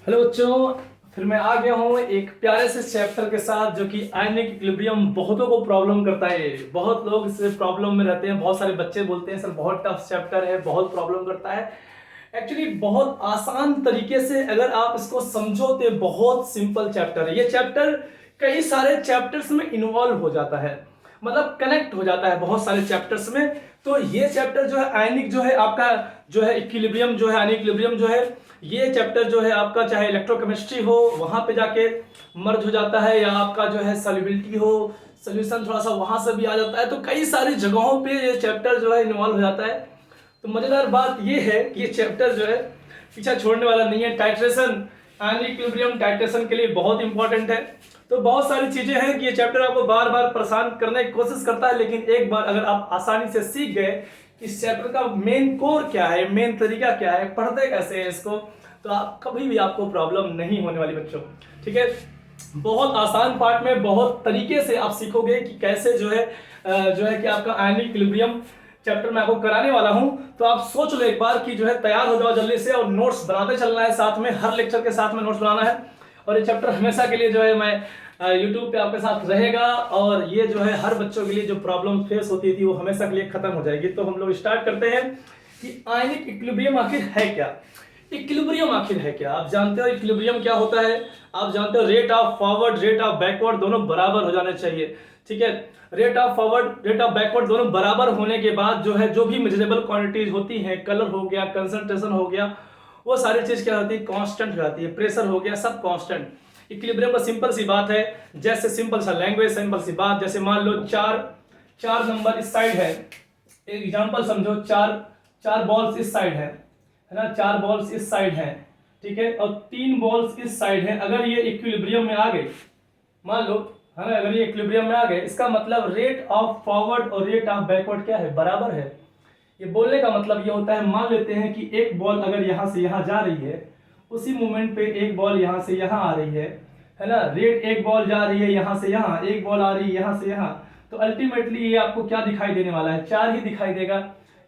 Hello बच्चों, फिर मैं आ गया हूँ एक प्यारे से चैप्टर के साथ जो कि आयनिक इक्विलिब्रियम बहुतों को प्रॉब्लम करता है। बहुत लोग इससे प्रॉब्लम में रहते हैं। बहुत सारे बच्चे बोलते हैं सर बहुत टफ चैप्टर है, बहुत प्रॉब्लम करता है। एक्चुअली बहुत आसान तरीके से अगर आप इसको समझो तो बहुत सिंपल चैप्टर है। ये चैप्टर कई सारे चैप्टर्स में इन्वॉल्व हो जाता है, मतलब कनेक्ट हो जाता है बहुत सारे चैप्टर्स में। तो ये चैप्टर जो है आयनिक जो है आपका जो है इक्विलिब्रियम जो है आयनिक इक्विलिब्रियम जो है ये चैप्टर जो है आपका चाहे इलेक्ट्रोकेमिस्ट्री हो वहां पे जाके मर्ज हो जाता है, या आपका जो है सॉल्युबिलिटी हो सोल्यूशन थोड़ा सा वहां से भी आ जाता है। तो कई सारी जगहों पे ये चैप्टर जो है इन्वॉल्व हो जाता है। तो मजेदार बात ये है कि ये चैप्टर जो है पीछा छोड़ने वाला नहीं है। टाइट्रेशन आयनिक इक्विलिब्रियम टाइट्रेशन के लिए बहुत इंपॉर्टेंट है। तो बहुत सारी चीजें हैं कि ये चैप्टर आपको बार बार परेशान करने की कोशिश करता है, लेकिन एक बार अगर आप आसानी से सीख गए इस चैप्टर का मेन कोर क्या है, मेन तरीका क्या है, पढ़ते कैसे है इसको, तो आप कभी भी आपको प्रॉब्लम नहीं होने वाली बच्चों। ठीक है, बहुत आसान पार्ट में बहुत तरीके से आप सीखोगे कि कैसे जो है कि आपका आयनिक इक्विलिब्रियम चैप्टर मैं आपको कराने वाला हूं। तो आप सोच लो एक बार कि जो है तैयार हो जाओ जल्दी से, और नोट्स बनाते चलना है साथ में, हर लेक्चर के साथ में नोट्स बनाना है। और ये चैप्टर हमेशा के लिए जो है मैं यूट्यूब पे आपके साथ रहेगा, और ये जो है हर बच्चों के लिए जो प्रॉब्लम फेस होती थी वो हमेशा के लिए खत्म हो जाएगी। तो हम लोग स्टार्ट करते हैं कि आयनिक इक्विलिब्रियम आखिर है क्या। इक्विलिब्रियम आखिर है क्या, आप जानते हो इक्विलिब्रियम क्या होता है? आप जानते हो rate of forward rate of backward दोनों बराबर हो जाने चाहिए। ठीक है, rate of forward rate of backward दोनों बराबर होने के बाद जो है जो भी मेजरेबल क्वांटिटीज होती हैं, कलर हो गया, कंसंट्रेशन हो गया, वो सारी चीज क्या होती है, कांस्टेंट हो जाती है। प्रेशर हो गया, सब कांस्टेंट। इक्विलिब्रियम का सिंपल सी बात है, जैसे सिंपल सा लैंग्वेज, सिंपल सी बात, जैसे मान लो चार चार नंबर इस साइड है, एक एग्जांपल समझो, चार चार बॉल्स इस साइड है ना, चार बॉल्स इस साइड है, ठीक है, और तीन बॉल्स इस साइड है। अगर ये इक्विलिब्रियम में आ गए, मान लो है ना, अगर ये इक्विलिब्रियम में आ गए, इसका मतलब रेट ऑफ फॉरवर्ड और रेट ऑफ बैकवर्ड क्या है, बराबर है। ये बोलने का मतलब ये होता है, मान लेते हैं कि एक बॉल अगर यहां से यहां जा रही है, उसी मोमेंट पे एक बॉल यहां से यहां आ रही है ना, रेट एक बॉल जा रही है यहां से यहां, एक बॉल आ रही है यहां से यहां, तो अल्टीमेटली ये आपको क्या दिखाई देने वाला है, चार ही दिखाई देगा।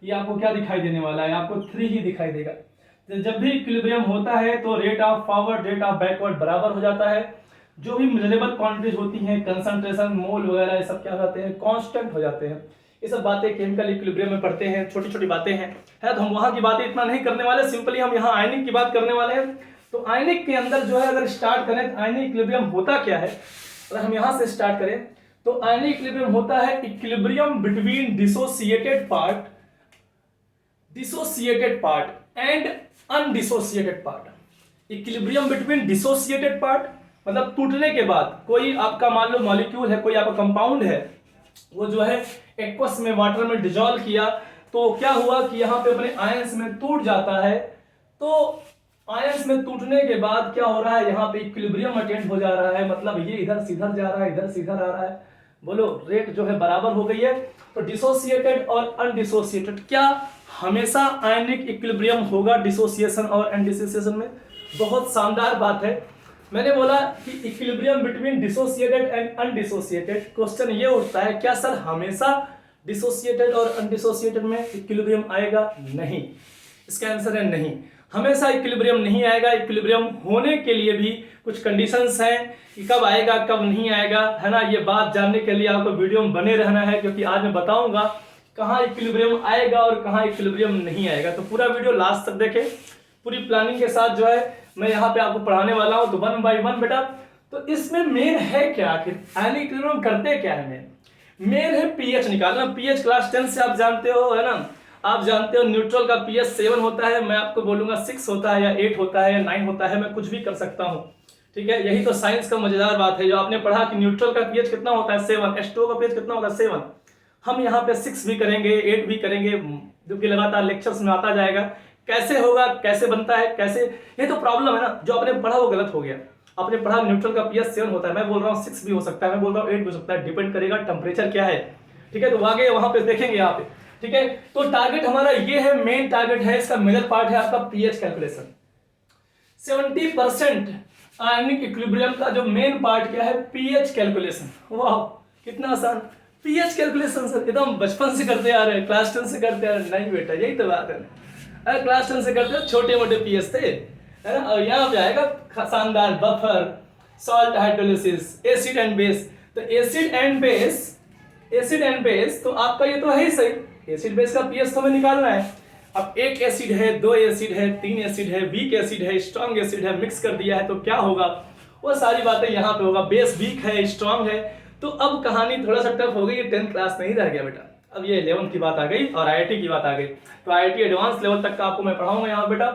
ये आपको क्या दिखाई देने वाला है, आपको थ्री ही दिखाई देगा। तो जब भी इक्विलिब्रियम होता है तो rate of forward rate of backward बराबर हो जाता है। जो भी मेजरेबल क्वांटिटीज होती हैं, कंसंट्रेशन, मोल वगैरह, ये सब क्या हो जाते हैं, कांस्टेंट हो जाते हैं। ये सब बातें केमिकल इक्विलिब्रियम में पढ़ते हैं, छोटी छोटी बातें हैं, है तो हम वहां की बातें इतना नहीं करने वाले, सिंपली हम यहाँ आयनिक की बात करने वाले हैं। तो आयनिक के अंदर जो है अगर स्टार्ट करें तो आयनिक इक्विलिब्रियम होता क्या है, अगर हम यहां से स्टार्ट करें तो आयनिक इक्विलिब्रियम होता है equilibrium between dissociated part and undissociated part. Equilibrium between dissociated part मतलब टूटने के बाद कोई आपका मान लो मॉलिक्यूल है, कोई आपका कंपाउंड है, वो जो है एक्वस में वाटर में डिजोल्व किया, तो क्या हुआ कि यहाँ पे अपने आयंस में टूट जाता है। तो आयंस में टूटने के बाद क्या हो रहा है, यहाँ पे इक्विलिब्रियम अटेंड हो जा रहा है, मतलब ये इधर से इधर जा रहा है, इधर से इधर आ रहा है, बोलो रेट जो है बराबर हो गई है। तो डिसोसिएटेड और अनडिसोसिएटेड, क्या हमेशा आयनिक इक्विलिब्रियम होगा डिसोसिएशन और अनडिसोसिएशन में? बहुत शानदार बात है। मैंने बोला कि equilibrium between dissociated and undissociated, question ये उठता है क्या सर हमेशा डिसोसिएटेड और अनडिसोसिएटेड में इक्विलिब्रियम आएगा? नहीं, इसका आंसर है नहीं, हमेशा इक्विलिब्रियम नहीं आएगा। इक्विलिब्रियम होने के लिए भी कुछ कंडीशंस हैं कि कब आएगा कब नहीं आएगा, है ना। ये बात जानने के लिए आपको वीडियो में बने रहना है, क्योंकि आज मैं बताऊंगा कहाँ इक्विलिब्रियम आएगा और कहाँ इक्विलिब्रियम नहीं आएगा। तो पूरा वीडियो लास्ट तक देखें, पूरी प्लानिंग के साथ जो है मैं यहाँ पे आपको पढ़ाने वाला हूँ। तो 1 बाय 1 बेटा, तो इसमें मेन है क्या, आखिर आयनिक इक्विलिब्रियम करते क्या है? मेन है पीएच निकालना। पीएच क्लास 10 से आप जानते हो, है ना, आप जानते हो न्यूट्रल का पीएच 7 होता है, मैं आपको बोलूंगा 6 होता है या 8 होता है या 9 होता है, मैं कुछ भी कर सकता हूँ। ठीक है, यही तो साइंस का मजेदार बात है, जो आपने पढ़ा कि न्यूट्रल का पीएच कितना होता है 7, H2O का पीएच कितना होता है 7। हम यहाँ पे 6 भी करेंगे, 8 भी करेंगे, जो कि लगातार लेक्चर्स में आता जाएगा। कैसे होगा, कैसे बनता है, कैसे, ये तो प्रॉब्लम है ना, जो आपने पढ़ा वो गलत हो गया। आपने पढ़ा न्यूट्रल का पीएच 7 होता है, मैं बोल रहा हूँ 6 भी हो सकता है, मैं बोल रहा हूँ 8 भी हो सकता है, डिपेंड करेगा टेम्परेचर क्या है। ठीक है, तो आगे वहां पे देखेंगे यहाँ पे। ठीक है, तो टारगेट हमारा ये है, मेन टारगेट है, इसका मेजर पार्ट है आपका पीएच कैलकुलेशन। 70% आयनिक इक्विलिब्रियम का जो मेन पार्ट क्या है, पीएच कैलकुलेशन। वाह कितना आसान, पीएच कैलकुलेशन सर एकदम बचपन से करते आ रहे हैं, क्लास 10 से करते आ रहे हैं। नहीं बेटा, यही तो बात है, अरे क्लास 10 से करते छोटे मोटे पीएच थे, है ना। और यहाँ पे आएगा शानदार buffer, salt hydrolysis, acid and base. तो एसिड एंड बेस तो आपका ये तो है ही सही, एसिड बेस का पीएच तो हमें निकालना है। अब एक एसिड है, दो एसिड है, तीन एसिड है, वीक एसिड है, स्ट्रॉन्ग एसिड है, मिक्स कर दिया है तो क्या होगा, वो सारी बातें यहाँ पे होगा। बेस वीक है, स्ट्रॉन्ग है। तो अब कहानी थोड़ा सा टफ हो गई, 10th क्लास नहीं रह गया बेटा, अब ये 11th की बात आ गई और आईआईटी की बात आ गई। तो आईआईटी एडवांस लेवल तक का आपको मैं पढ़ाऊंगा यहाँ बेटा,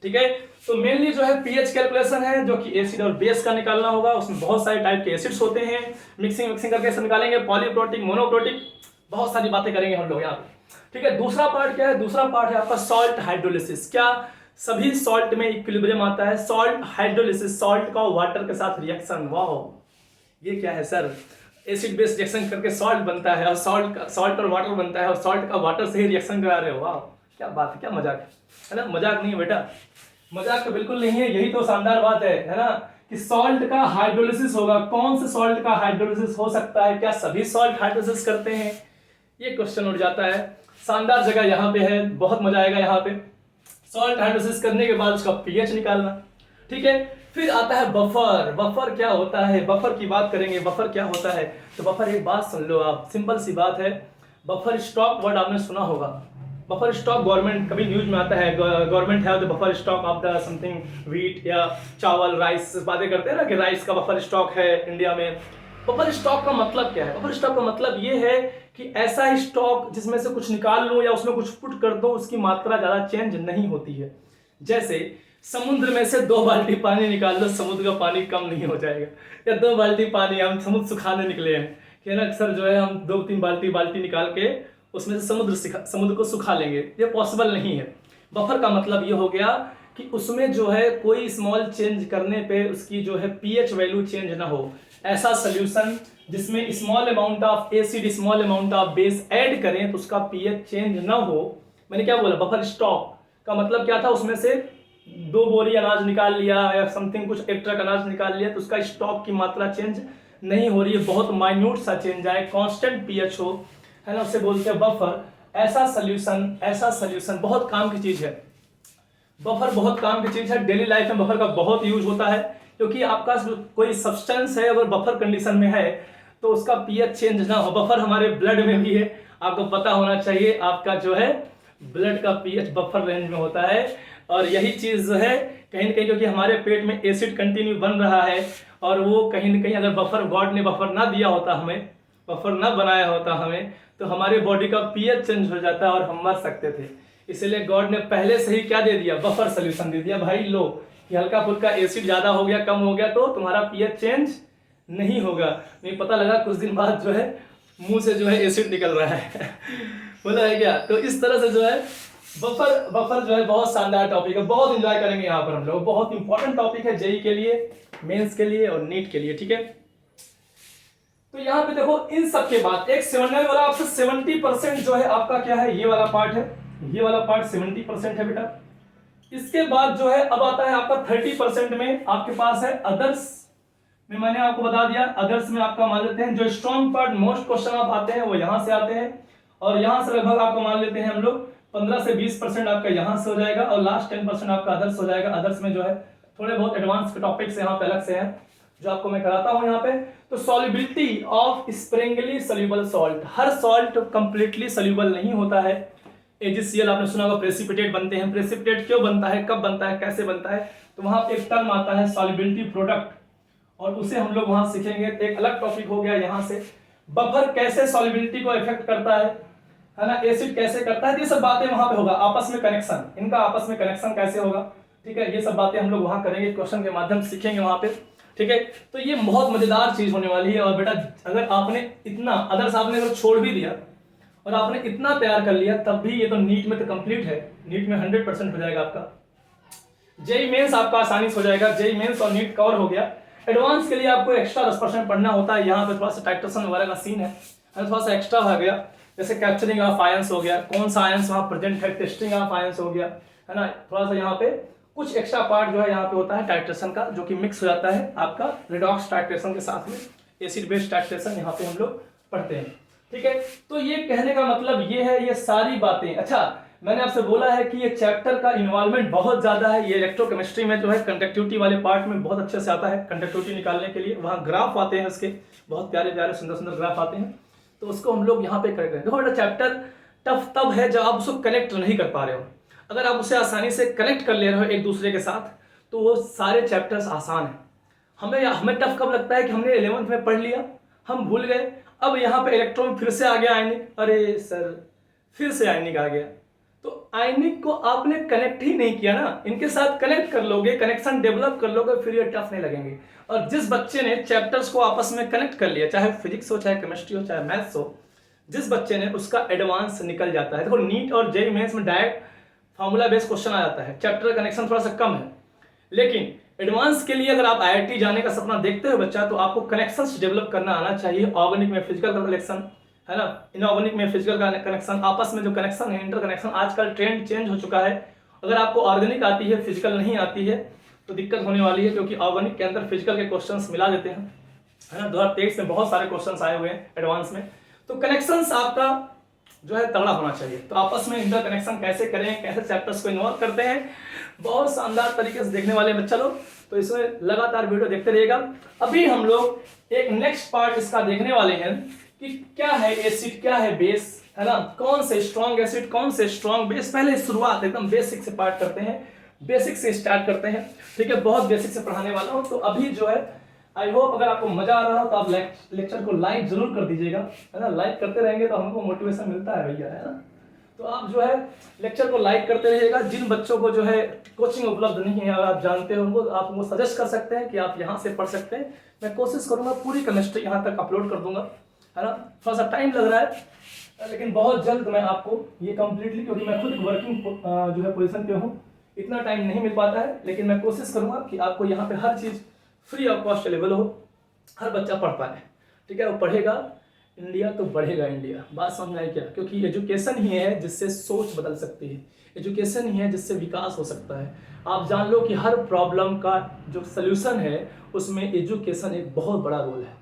ठीक है। तो मेनली जो है पीएच कैलकुलेशन है, जो कि एसिड और बेस का निकालना होगा। उसमें बहुत सारे टाइप के एसिड्स होते हैं, मिक्सिंग करके ऐसे निकालेंगे, पॉलीप्रोटिक, मोनोप्रोटिक, बहुत सारी बातें करेंगे हम लोग यहाँ पे, ठीक है। दूसरा पार्ट क्या है, दूसरा पार्ट है आपका सॉल्ट हाइड्रोलिसिस। क्या सभी सॉल्ट में इक्विलिब्रियम आता है? सॉल्ट हाइड्रोलिसिस, सॉल्ट का वाटर के साथ रिएक्शन। वाह, ये क्या है सर, एसिड बेस रिएक्शन करके सॉल्ट बनता है और सॉल्ट और वाटर बनता है और सॉल्ट का वाटर से ही रिएक्शन करा रहे हो। वाह, क्या बात है, क्या मजाक है ना। मजाक नहीं है बेटा, मजाक तो बिल्कुल नहीं है, यही तो शानदार बात है ना, कि सॉल्ट का हाइड्रोलिसिस होगा। कौन से सॉल्ट का हाइड्रोलिसिस हो सकता है? क्या सभी सॉल्ट हाइड्रोलिसिस करते हैं? ये क्वेश्चन उठ जाता है। शानदार जगह यहाँ पे है, बहुत मजा आएगा यहाँ पे। सॉल्ट हाइड्रोलिसिस करने के बाद उसका पीएच निकालना, ठीक है। फिर आता है बफर। बफर क्या होता है, बफर की बात करेंगे। बफर क्या होता है? तो बफर, एक बात सुन लो आप, सिंपल सी बात है। बफर स्टॉक वर्ड आपने सुना होगा। बफर स्टॉक गवर्नमेंट कभी न्यूज में आता है, गवर्नमेंट है the buffer stock of the something wheat या चावल, राइस, बातें करते हैं ना कि राइस का बफर स्टॉक है इंडिया में। बफर स्टॉक का मतलब क्या है? बफर स्टॉक का मतलब ये है कि ऐसा स्टॉक जिसमें से कुछ निकाल लो या उसमें कुछ पुट कर दो, उसकी मात्रा ज्यादा चेंज नहीं होती है। जैसे समुद्र में से 2 बाल्टी पानी निकाल लो, समुद्र का पानी कम नहीं हो जाएगा। या 2 बाल्टी पानी, हम समुद्र सुखाने निकले हैं कि ना सर, जो है हम 2-3 बाल्टी निकाल के उसमें से समुद्र को सुखा लेंगे, ये पॉसिबल नहीं है। बफर का मतलब ये हो गया कि उसमें जो है कोई स्मॉल चेंज करने पे उसकी जो है पीएच वैल्यू चेंज ना हो। ऐसा सोल्यूशन जिसमें small amount of acid, small amount of base add करें तो उसका पीएच चेंज ना हो। मैंने क्या बोला? बफर स्टॉक का मतलब क्या था? उसमें से 2 बोरी अनाज निकाल लिया या समथिंग, कुछ एक ट्रक अनाज निकाल लिया, तो उसका स्टॉक की मात्रा चेंज नहीं हो रही है, बहुत माइन्यूट सा चेंज आए, कांस्टेंट पीएच हो, है ना, उसे बोलते हैं बफर। ऐसा सोल्यूशन बहुत काम की चीज है। बफर बहुत काम की चीज है, डेली लाइफ में बफर का बहुत यूज होता है, क्योंकि आपका कोई सब्सटेंस है अगर बफर कंडीशन में है तो उसका पीएच चेंज ना हो। बफर हमारे ब्लड में भी है, आपको पता होना चाहिए। आपका जो है ब्लड का पीएच बफर रेंज में होता है, और यही चीज जो है कहीं ना कहीं, क्योंकि हमारे पेट में एसिड कंटिन्यू बन रहा है, और वो कहीं ना कहीं अगर बफर, गॉड ने बफर ना दिया होता हमें, बफर ना बनाया होता हमें, तो हमारे बॉडी का पीएच चेंज हो जाता और हम मर सकते थे। इसलिए गॉड ने पहले से ही क्या दे दिया? बफर सोल्यूशन दे दिया। भाई लो, कि हल्का फुल्का एसिड ज्यादा हो गया, कम हो गया, तो तुम्हारा पीएच चेंज नहीं होगा। नहीं पता लगा कुछ दिन बाद जो है मुंह से जो है एसिड निकल रहा है बोला है क्या? तो इस तरह से जो है बफर जो है बहुत शानदार टॉपिक है, बहुत एंजॉय करेंगे यहाँ पर हम लोग। बहुत इंपॉर्टेंट टॉपिक है जेई के लिए, मेंस के लिए और नीट के लिए, ठीक है। तो यहाँ पे देखो, इन सब के बाद एक 7 वाला आपसे 70% जो है आपका क्या है, ये वाला पार्ट है, ये वाला पार्ट 70% है बेटा। इसके बाद जो है अब आता है आपका 30% में आपके पास है अदर्स में। मैंने आपको बता दिया, अदर्स में आपका मान लेते हैं जो स्ट्रॉन्ग पार्ट, मोस्ट क्वेश्चन आप आते हैं वो यहां से आते हैं, और यहां से लगभग आपको मान लेते हैं हम लोग 15 से 20% आपका यहां से हो जाएगा, और लास्ट 10% आपका अदर्स हो जाएगा। अदर्स में जो है थोड़े बहुत एडवांस के टॉपिक्स यहाँ पे अलग से हैं जो आपको मैं कराता हूं यहाँ पे। तो solubility of Sprüngli soluble salt, her salt completely soluble नहीं होता है। AgCl आपने सुना होगा, प्रेसिपिटेट बनते हैं। प्रेसिपिटेट क्यों बनता है, कब बनता है, कैसे बनता है? तो वहां पे एक टर्म आता है सॉल्युबिलिटी प्रोडक्ट, और उसे हम लोग वहां सीखेंगे। एक अलग टॉपिक हो गया यहाँ से। बफर कैसे सॉल्युबिलिटी को इफेक्ट करता है ना, एसिड कैसे करता है, ये सब बातें वहां पे होगा। आपस में कनेक्शन, इनका आपस में कनेक्शन कैसे होगा, ठीक है, ये सब बातें हम लोग वहां करेंगे, क्वेश्चन के माध्यम से सीखेंगे वहां पे, ठीक है। तो ये बहुत मजेदार चीज होने वाली है। और बेटा अगर आपने इतना अदर्स आपने अगर छोड़ भी दिया और आपने इतना तैयार कर लिया, तब भी ये तो नीट में तो कंप्लीट है, नीट में 100% हो जाएगा आपका। जेई मेंस आपका आसानी से हो जाएगा, जेई मेंस और नीट कवर हो गया। एडवांस के लिए आपको एक्स्ट्रा 10% पढ़ना होता है। यहाँ पे थोड़ा सा टाइट्रेशन वगैरह का सीन है, थोड़ा सा एक्स्ट्रा हो गया। जैसे कैप्चरिंग ऑफ आयंस हो गया, कौन सा आयंस वहाँ प्रेजेंट है, टेस्टिंग ऑफ आयंस हो गया, है ना। थोड़ा सा यहाँ पे कुछ एक्स्ट्रा पार्ट जो है यहाँ पे होता है टाइट्रेशन का, जो कि मिक्स हो जाता है आपका रिडॉक्स टाइट्रेशन के साथ में, एसिड बेस्ड टाइट्रेशन यहाँ पे हम लोग पढ़ते हैं, ठीक है। तो ये कहने का मतलब ये है, ये सारी बातें। अच्छा, मैंने आपसे बोला है कि ये चैप्टर का इन्वॉल्वमेंट बहुत ज़्यादा है। ये इलेक्ट्रोकेमिस्ट्री में जो है कंडक्टिविटी वाले पार्ट में बहुत अच्छे से आता है। कंडक्टिविटी निकालने के लिए वहाँ ग्राफ आते हैं, उसके बहुत प्यारे प्यारे सुंदर सुंदर ग्राफ आते हैं, तो उसको हम लोग यहाँ पे करेंगे। देखो बेटा, चैप्टर टफ तब है जब आप उसको कनेक्ट नहीं कर पा रहे हो। अगर आप उसे आसानी से कनेक्ट कर ले रहे हो एक दूसरे के साथ, तो वो सारे चैप्टर्स आसान हैं। हमें टफ कब लगता है कि हमने 11th में पढ़ लिया, हम भूल गए, अब यहाँ पे इलेक्ट्रॉन फिर से आ गया आयनिक, अरे सर फिर से आयनिक आ गया। तो आयनिक को आपने कनेक्ट ही नहीं किया ना, इनके साथ कनेक्ट कर लोगे, कनेक्शन डेवलप कर लोगे, फिर ये टफ नहीं लगेंगे। और जिस बच्चे ने चैप्टर्स को आपस में कनेक्ट कर लिया, चाहे फिजिक्स हो, चाहे केमिस्ट्री हो, चाहे मैथ्स हो, जिस बच्चे ने, उसका एडवांस निकल जाता है। देखो नीट और जेईई मेंस में डायरेक्ट फार्मूला बेस्ड क्वेश्चन आ जाता है, चैप्टर कनेक्शन थोड़ा सा कम है। लेकिन एडवांस के लिए अगर आप आईआईटी जाने का सपना देखते हो बच्चा, तो आपको कनेक्शंस डेवलप करना आना चाहिए। ऑर्गेनिक में फिजिकल का कनेक्शन है ना, इनऑर्गेनिक में फिजिकल का कनेक्शन, आपस में जो कनेक्शन है, इंटर कनेक्शन। आजकल ट्रेंड चेंज हो चुका है। अगर आपको ऑर्गेनिक आती है, फिजिकल नहीं आती है, तो दिक्कत होने वाली है, क्योंकि ऑर्गेनिक के अंदर फिजिकल के क्वेश्चंस मिला देते हैं, है ना। 2023 में बहुत सारे क्वेश्चंस आए हुए हैं एडवांस में। तो कनेक्शंस आपका जो है तगड़ा होना चाहिए। तो आपस में इंटर कनेक्शन कैसे करें, कैसे चैप्टर्स को इन्वॉल्व करते हैं, बहुत शानदार तरीके से देखने वाले बच्चा लोग, तो इसमें लगातार वीडियो देखते रहिएगा। अभी हम लोग एक नेक्स्ट पार्ट इसका देखने वाले हैं कि क्या है एसिड, क्या है बेस, है ना, कौन से स्ट्रॉन्ग एसिड, कौन से स्ट्रॉन्ग बेस। पहले शुरुआत एकदम बेसिक से पार्ट करते हैं, बेसिक से स्टार्ट करते हैं, ठीक है। बहुत बेसिक से पढ़ाने वाला हूं। तो अभी जो है आई होप अगर आपको मजा आ रहा हो तो आप लेक्चर को लाइक जरूर कर दीजिएगा, है ना। लाइक करते रहेंगे तो हमको मोटिवेशन मिलता है भैया, है ना। तो आप जो है लेक्चर को लाइक करते रहिएगा। जिन बच्चों को जो है कोचिंग उपलब्ध नहीं है, अगर आप जानते हो उनको, आप उनको सजेस्ट कर सकते हैं कि आप यहाँ से पढ़ सकते हैं। मैं कोशिश करूँगा पूरी केमिस्ट्री यहाँ तक अपलोड कर दूंगा, है ना। थोड़ा सा टाइम लग रहा है, लेकिन बहुत जल्द मैं आपको ये कम्प्लीटली, क्योंकि मैं खुद वर्किंग जो है पोजिशन पे हूँ, इतना टाइम नहीं मिल पाता है, लेकिन मैं कोशिश करूँगा कि आपको यहाँ पे हर चीज़ फ्री ऑफ कॉस्ट अवेलेबल हो, हर बच्चा पढ़ पाए, ठीक है। वो पढ़ेगा इंडिया तो बढ़ेगा इंडिया। बात समझ में आई क्या? क्योंकि एजुकेशन ही है जिससे सोच बदल सकती है, एजुकेशन ही है जिससे विकास हो सकता है। आप जान लो कि हर प्रॉब्लम का जो सल्यूशन है उसमें एजुकेशन एक बहुत बड़ा रोल है।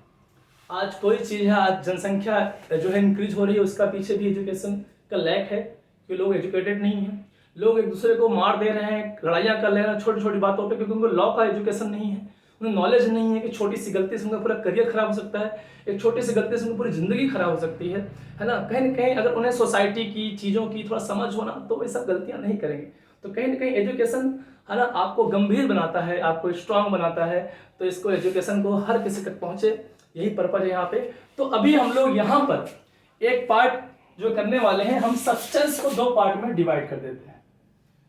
आज कोई चीज़ है, आज जनसंख्या जो है इंक्रीज हो रही है, उसका पीछे भी एजुकेशन का लैक है कि लोग एजुकेटेड नहीं हैं। लोग एक दूसरे को मार दे रहे हैं, लड़ाइयाँ कर ले रहे हैं छोटी छोटी बातों पे, क्योंकि उनको लॉ का एजुकेशन नहीं है, उन्हें नॉलेज नहीं है कि छोटी सी गलती से उनका पूरा करियर खराब हो सकता है, एक छोटी सी गलती से उनकी पूरी जिंदगी खराब हो सकती है ना। कहीं ना कहीं अगर उन्हें सोसाइटी की चीज़ों की थोड़ा समझ होना, तो वे सब गलतियाँ नहीं करेंगे। तो कहीं ना कहीं एजुकेशन, है ना, आपको गंभीर बनाता है, आपको स्ट्रांग बनाता है। तो इसको एजुकेशन को हर किसी तक पहुँचे, यही पर्पज है यहाँ पे। तो अभी हम लोग यहाँ पर एक पार्ट जो करने वाले हैं, हम सब्सटेंस को दो पार्ट में डिवाइड कर देते हैं।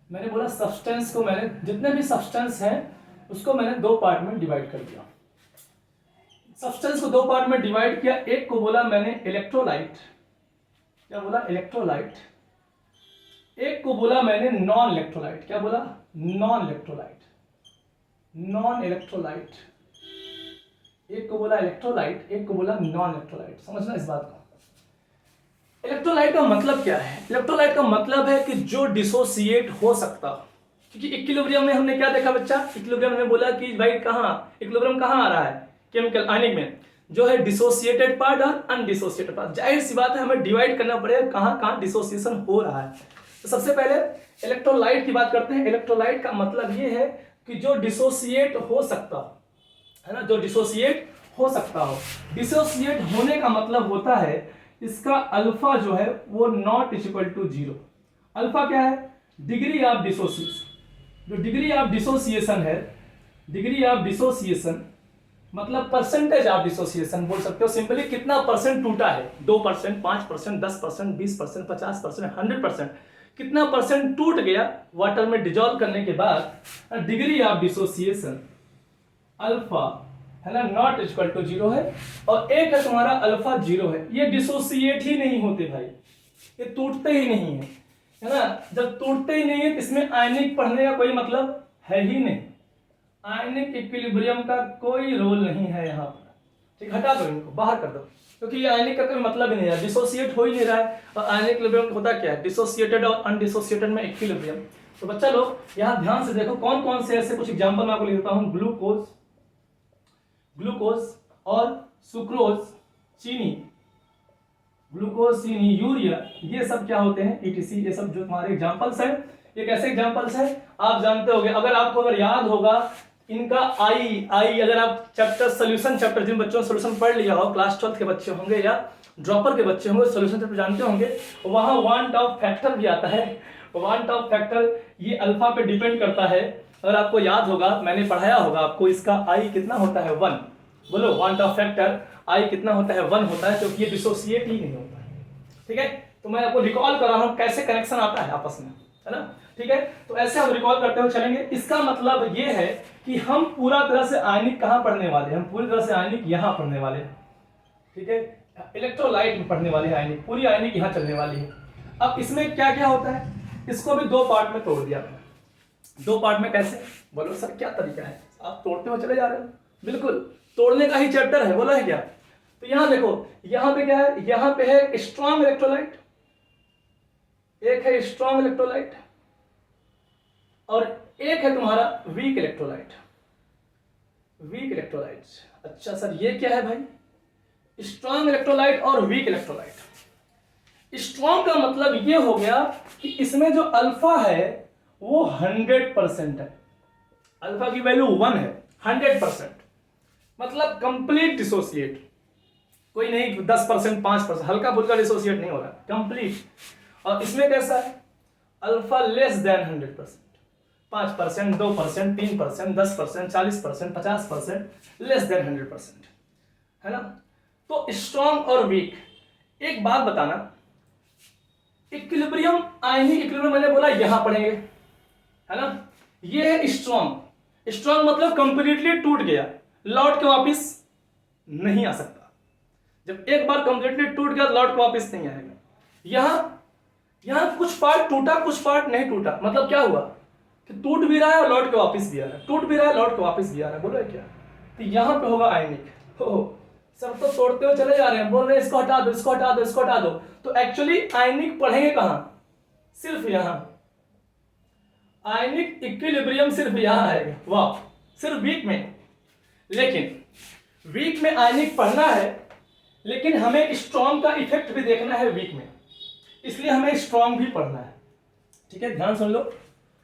मैंने बोला सब्सटेंस को, मैंने जितने भी सब्सटेंस हैं उसको मैंने दो पार्ट में डिवाइड कर दिया। सब्सटेंस को दो पार्ट में डिवाइड किया। एक को बोला मैंने इलेक्ट्रोलाइट, क्या बोला? इलेक्ट्रोलाइट। एक को बोला मैंने नॉन इलेक्ट्रोलाइट, क्या बोला? Non electrolyte, non electrolyte. एक को बोला इलेक्ट्रोलाइट, एक को बोला नॉन इलेक्ट्रोलाइट। समझना इस बात को। इलेक्ट्रोलाइट का मतलब क्या है? इलेक्ट्रोलाइट का मतलब है कि जो डिसोसिएट हो सकता, क्योंकि इक्विलिब्रियम में हमने क्या देखा बच्चा? इक्विलिब्रियम में बोला कि भाई कहाँ इक्विलिब्रियम कहाँ आ रहा है? केमिकल आयनिक में जो है डिसोसिएटेड पार्ट और अनडिसोसिएटेड पार्ट। जाहिर सी बात है हमें डिवाइड करना पड़ेगा कहाँ कहाँ डिसोसिएशन हो रहा है। तो सबसे पहले इलेक्ट्रोलाइट की बात करते हैं। इलेक्ट्रोलाइट का मतलब ये है कि जो डिसोसिएट हो सकता है ना, जो डिसोसिएट हो सकता हो। डिसोसिएट होने का मतलब होता है इसका अल्फा जो है वो नॉट इक्वल टू 0। अल्फा क्या है? Degree of dissociation. जो डिग्री ऑफ डिसोसिएशन है, डिग्री ऑफ डिसोसिएशन मतलब परसेंटेज ऑफ डिसोसिएशन बोल सकते हो सिंपली। कितना परसेंट टूटा है? 2%, 5%, 10%, 20%, 50%, 100%, कितना परसेंट टूट गया वाटर में डिजॉल्व करने के बाद। डिग्री ऑफ डिसोसिएशन अल्फा है ना, नॉट इक्वल टू 0 है। और एक है तुम्हारा अल्फा 0 है। ये डिसोसिएट ही नहीं होते भाई, ये टूटते ही नहीं है ना। जब टूटते ही नहीं है, इसमें आयनिक पढ़ने का कोई मतलब है ही नहीं। आयनिक इक्विलिब्रियम का कोई रोल नहीं है यहाँ पर, ठीक। हटा दो इनको, बाहर कर दो, क्योंकि ये आयनिक का कोई मतलब ही नहीं है, डिसोसिएट हो ही नहीं रहा है। और आयनिक इक्विलिब्रियम होता क्या है? डिसोसिएटेड और अनडिसोसिएटेड में इक्विलिब्रियम। तो बच्चा लोग यहाँ ध्यान से देखो, कौन कौन से ऐसे कुछ एग्जाम्पल मैं आपको लिख देता हूँ। ग्लूकोज, ग्लूकोज और सुक्रोज, चीनी, ग्लूकोसिनियूरिया, ये सब क्या होते हैं, ईटीसी, ये सब जो तुम्हारे एग्जांपल्स हैं, ये कैसे एग्जांपल्स हैं आप जानते होंगे। अगर आपको अगर याद होगा इनका आई अगर आप चैप्टर सोल्यूशन चैप्टर, जिन बच्चों ने सोल्यूशन पढ़ लिया हो, क्लास 12 के बच्चे होंगे या ड्रॉपर के बच्चे होंगे, सोल्यूशन चैप्टर जानते होंगे, वहां वांट ऑफ फैक्टर भी आता है। वांट ऑफ फैक्टर ये अल्फा पे डिपेंड करता है। अगर आपको याद होगा, मैंने पढ़ाया होगा आपको, इसका आई कितना होता है 1। बोलो वांट ऑफ फैक्टर आई कितना होता है 1 होता है, क्योंकि ये डिसोसिएट ही नहीं होता है। ठीक है, तो मैं आपको रिकॉल कर रहा हूं कैसे कनेक्शन आता है आपस में, है ना। ठीक है, तो ऐसे हम रिकॉल करते हुए चलेंगे। इसका मतलब ये है कि हम पूरा तरह से आयनिक कहां पढ़ने वाले हैं, हम पूरी तरह से आयनिक यहां पढ़ने वाले हैं। ठीक है, इलेक्ट्रोलाइट में पढ़ने वाले हैं आयनिक, पूरी आयनिक यहां चलने वाली है। अब इसमें क्या क्या होता है, इसको भी 2 पार्ट में तोड़ दिया मैंने। 2 पार्ट में कैसे, बोलो सर क्या तरीका है, आप तोड़ते हुए चले जा रहे हो, बिल्कुल तोड़ने का ही चैप्टर है, बोला है क्या। तो यहां देखो, यहां पे क्या है, यहां पे है स्ट्रॉन्ग इलेक्ट्रोलाइट, एक है स्ट्रॉन्ग इलेक्ट्रोलाइट और एक है तुम्हारा वीक इलेक्ट्रोलाइट। वीक इलेक्ट्रोलाइट, अच्छा सर ये क्या है भाई, स्ट्रॉन्ग इलेक्ट्रोलाइट और वीक इलेक्ट्रोलाइट। स्ट्रॉन्ग का मतलब ये हो गया कि इसमें जो अल्फा है वो 100% है, अल्फा की वैल्यू 1 है, 100%, मतलब कंप्लीट डिसोसिएट, कोई नहीं 10% 5% हल्का फुल्का डिसोसिएट नहीं हो रहा, कंप्लीट। और इसमें कैसा है, alpha less than 100%, 5%, 2%, 3%, 10%, 40%, 50%, less than 100%, है ना। तो स्ट्रॉन्ग और वीक, एक बात बताना, इक्विलिब्रियम आयनिक इक्विलिब्रियम मैंने बोला यहां पढ़ेंगे, है ना। ये है स्ट्रॉन्ग, स्ट्रॉन्ग मतलब कंप्लीटली टूट गया, लौट के वापस नहीं आ सकता। जब एक बार कंप्लीटली टूट गया लौट के वापस नहीं आएगा। यहां कुछ पार्ट टूटा, कुछ पार्ट नहीं टूटा, मतलब क्या हुआ कि टूट भी रहा है और लौट के वापस भी आ रहा है, टूट भी रहा है लौट के वापस भी आ रहा है, बोलो क्या। तो यहां पे होगा आयनिक। सब तो तोड़ते हुए चले जा रहे हैं, बोल रहे हैं इसको हटा दो, इसको हटा दो, इसको हटा दो। तो एक्चुअली आयनिक पढ़ेंगे कहां, सिर्फ यहां। आयनिक इक्विलिब्रियम सिर्फ यहां आएगा, वाह, सिर्फ वीक में। लेकिन वीक में आयनिक पढ़ना है, लेकिन हमें स्ट्रॉन्ग का इफेक्ट भी देखना है वीक में, इसलिए हमें स्ट्रॉन्ग भी पढ़ना है। ठीक है, ध्यान सुन लो,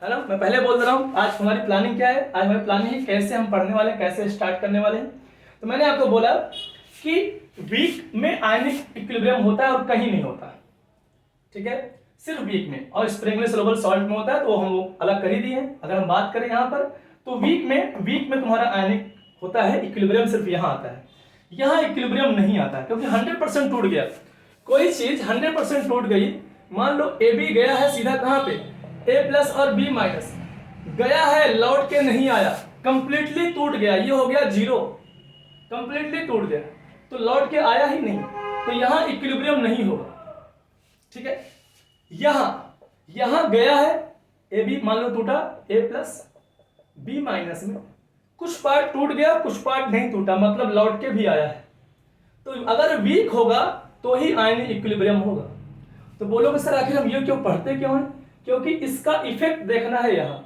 है ना। मैं पहले बोल रहा हूं आज हमारी प्लानिंग क्या है, आज हमारी प्लानिंग है कैसे हम पढ़ने वाले हैं, कैसे स्टार्ट करने वाले हैं। तो मैंने आपको बोला कि वीक में आयनिक इक्विलिब्रियम होता है और कहीं नहीं होता, ठीक है, सिर्फ वीक में। और स्प्रिंगली सोलुबल सॉल्ट में होता है, तो हम वो अलग कर ही दिए हैं। अगर हम बात करें यहाँ पर, तो वीक में तुम्हारा आयनिक होता है, इक्विलिब्रियम सिर्फ यहाँ आता है, यहाँ इक्विलिब्रियम नहीं आता है, क्योंकि 100% टूट गया। कोई चीज 100% टूट गई, मान लो ए बी गया है सीधा कहाँ पे, ए प्लस और बी माइनस गया है, लौट के नहीं आया, कंप्लीटली टूट गया, ये हो गया 0, कंप्लीटली टूट गया, तो लौट के आया ही नहीं, तो यहां इक्विलिब्रियम नहीं होगा। ठीक है, यहां गया है, ए बी मान लो टूटा, ए प्लस बी माइनस में कुछ पार्ट टूट गया, कुछ पार्ट नहीं टूटा, मतलब लौट के भी आया है। तो अगर वीक होगा तो ही आयनिक इक्विलिब्रियम होगा। तो बोलोगे सर आखिर हम ये क्यों पढ़ते क्यों हैं, क्योंकि इसका इफेक्ट देखना है यहां,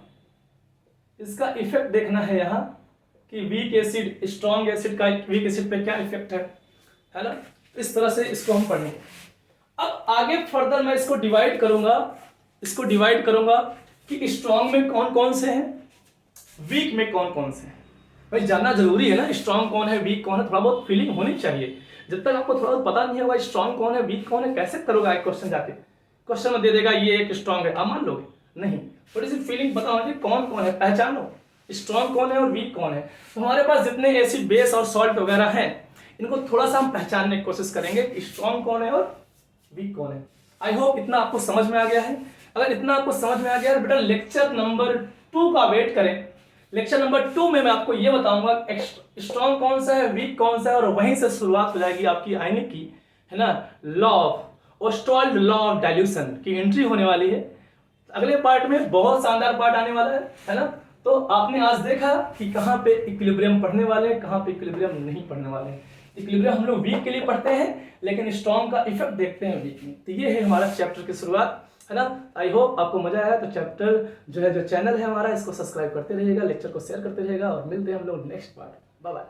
इसका इफेक्ट देखना है यहां कि वीक एसिड स्ट्रॉन्ग एसिड का वीक एसिड पे क्या इफेक्ट है ना। इस तरह से इसको हम पढ़ेंगे। अब आगे फर्दर मैं इसको डिवाइड करूंगा कि स्ट्रॉन्ग में कौन कौन से हैं, वीक में कौन कौन से हैं। भाई जानना जरूरी है ना, स्ट्रॉन्ग कौन है, वीक कौन है, थोड़ा बहुत फीलिंग होनी चाहिए। जब तक आपको थोड़ा बहुत पता नहीं होगा स्ट्रॉन्ग कौन है, वीक कौन है, कैसे करोगे एक क्वेश्चन जाके, क्वेश्चन में दे देगा ये एक स्ट्रॉन्ग है, आप मान लोगे नहीं। थोड़ी सी फीलिंग पता होनी चाहिए कौन कौन है, पहचानो स्ट्रॉन्ग कौन है और वीक कौन है। तो हमारे पास जितने एसिड बेस और सॉल्ट वगैरह हैं, इनको थोड़ा सा हम पहचानने की कोशिश करेंगे कि स्ट्रॉन्ग कौन है और वीक कौन है। आई होप इतना आपको समझ में आ गया है। अगर इतना आपको समझ में आ गया है बेटा, लेक्चर नंबर 2 का वेट करें। लेक्चर नंबर 2 में मैं आपको ये बताऊंगा स्ट्रॉन्ग कौन सा है, वीक कौन सा है, और वहीं से शुरुआत हो जाएगी आपकी आयनिक की, है ना। Law of Ostwald law of dilution की एंट्री होने वाली है। अगले पार्ट में बहुत शानदार पार्ट आने वाला है ना। तो आपने आज देखा कि कहाँ पे इक्विलिब्रियम पढ़ने वाले हैं, कहाँ पे इक्विलिब्रियम नहीं पढ़ने वाले हैं। इक्विलिब्रियम हम लोग वीक के लिए पढ़ते हैं, लेकिन स्ट्रॉन्ग का इफेक्ट देखते हैं वीक में। तो ये है हमारा चैप्टर की शुरुआत, है ना। आई होप आपको मजा आया। तो चैप्टर जो चैनल है हमारा, इसको सब्सक्राइब करते रहिएगा, लेक्चर को शेयर करते रहिएगा, और मिलते हैं हम लोग नेक्स्ट पार्ट। Bye bye.